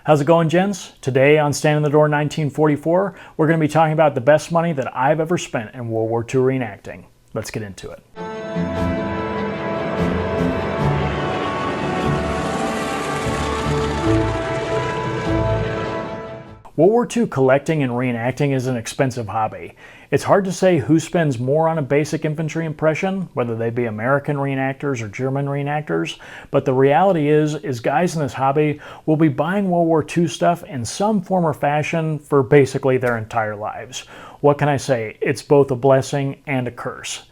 How's it going, gents? Today on Stand in the Door 1944, we're going to be talking about the best money that I've ever spent in World War II reenacting. Let's get into it. World War II collecting and reenacting is an expensive hobby. It's hard to say who spends more on a basic infantry impression, whether they be American reenactors or German reenactors, but the reality is guys in this hobby will be buying World War II stuff in some form or fashion for basically their entire lives. What can I say? It's both a blessing and a curse.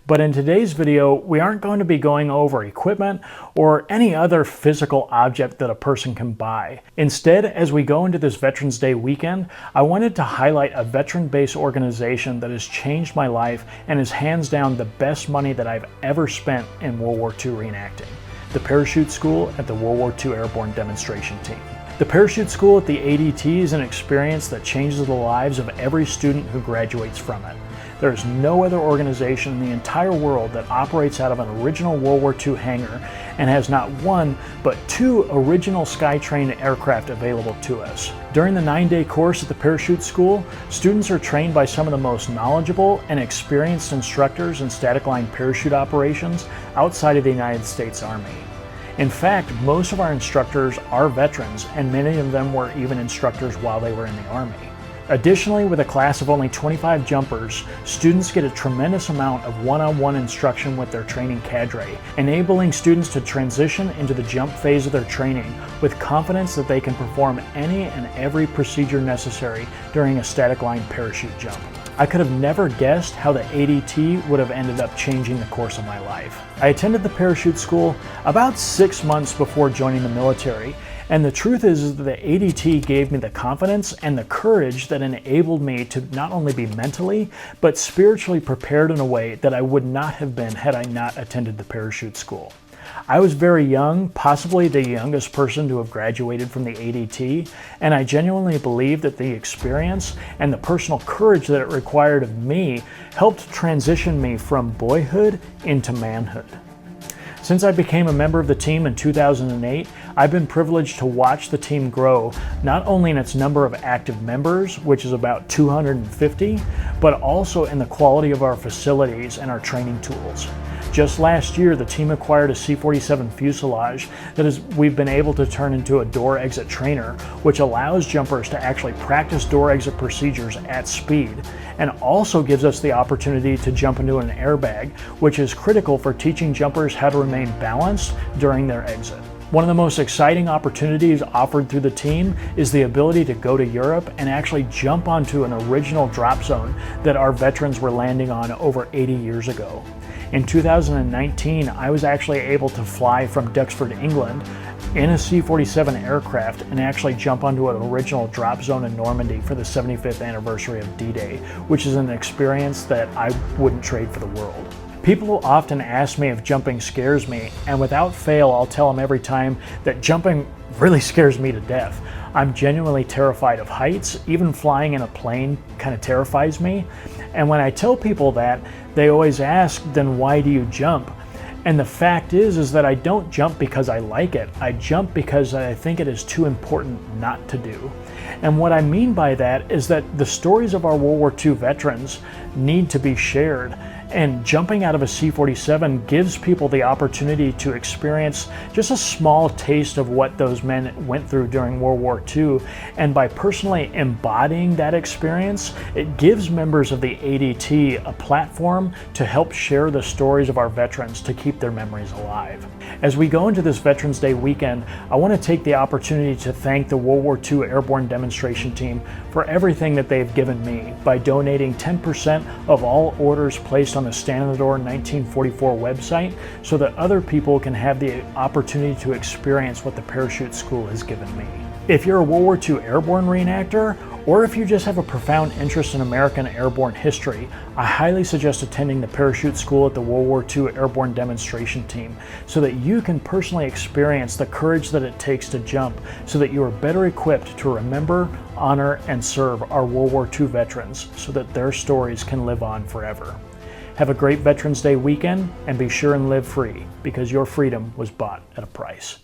But in today's video, we aren't going to be going over equipment or any other physical object that a person can buy. Instead, as we go into this Veterans Day weekend, I wanted to highlight a veteran-based organization that has changed my life and is hands down the best money that I've ever spent in World War II reenacting: the Parachute School at the World War II Airborne Demonstration Team. The Parachute School at the ADT is an experience that changes the lives of every student who graduates from it. There is no other organization in the entire world that operates out of an original World War II hangar and has not one, but two original Skytrain aircraft available to us. During the 9-day course at the Parachute School, students are trained by some of the most knowledgeable and experienced instructors in static line parachute operations outside of the United States Army. In fact, most of our instructors are veterans, and many of them were even instructors while they were in the Army. Additionally, with a class of only 25 jumpers, students get a tremendous amount of one-on-one instruction with their training cadre, enabling students to transition into the jump phase of their training with confidence that they can perform any and every procedure necessary during a static line parachute jump. I could have never guessed how the ADT would have ended up changing the course of my life. I attended the Parachute School about 6 months before joining the military, and the truth is that the ADT gave me the confidence and the courage that enabled me to not only be mentally, but spiritually prepared in a way that I would not have been had I not attended the Parachute School. I was very young, possibly the youngest person to have graduated from the ADT, and I genuinely believe that the experience and the personal courage that it required of me helped transition me from boyhood into manhood. Since I became a member of the team in 2008, I've been privileged to watch the team grow, not only in its number of active members, which is about 250, but also in the quality of our facilities and our training tools. Just last year, the team acquired a C-47 fuselage that we've been able to turn into a door exit trainer, which allows jumpers to actually practice door exit procedures at speed, and also gives us the opportunity to jump into an airbag, which is critical for teaching jumpers how to remain balanced during their exit. One of the most exciting opportunities offered through the team is the ability to go to Europe and actually jump onto an original drop zone that our veterans were landing on over 80 years ago. In 2019, I was actually able to fly from Duxford, England in a C-47 aircraft and actually jump onto an original drop zone in Normandy for the 75th anniversary of D-Day, which is an experience that I wouldn't trade for the world. People often ask me if jumping scares me, and without fail, I'll tell them every time that jumping really scares me to death. I'm genuinely terrified of heights. Even flying in a plane kind of terrifies me. And when I tell people that, they always ask, then why do you jump? And the fact is that I don't jump because I like it. I jump because I think it is too important not to do. And what I mean by that is that the stories of our World War II veterans need to be shared. And jumping out of a C-47 gives people the opportunity to experience just a small taste of what those men went through during World War II. And by personally embodying that experience, it gives members of the ADT a platform to help share the stories of our veterans to keep their memories alive. As we go into this Veterans Day weekend, I want to take the opportunity to thank the World War II Airborne Demonstration Team for everything that they've given me by donating 10% of all orders placed on the Stand in the Door 1944 website so that other people can have the opportunity to experience what the Parachute School has given me. If you're a World War II Airborne reenactor, or if you just have a profound interest in American airborne history, I highly suggest attending the Parachute School at the World War II Airborne Demonstration Team so that you can personally experience the courage that it takes to jump so that you are better equipped to remember, honor, and serve our World War II veterans so that their stories can live on forever. Have a great Veterans Day weekend, and be sure and live free, because your freedom was bought at a price.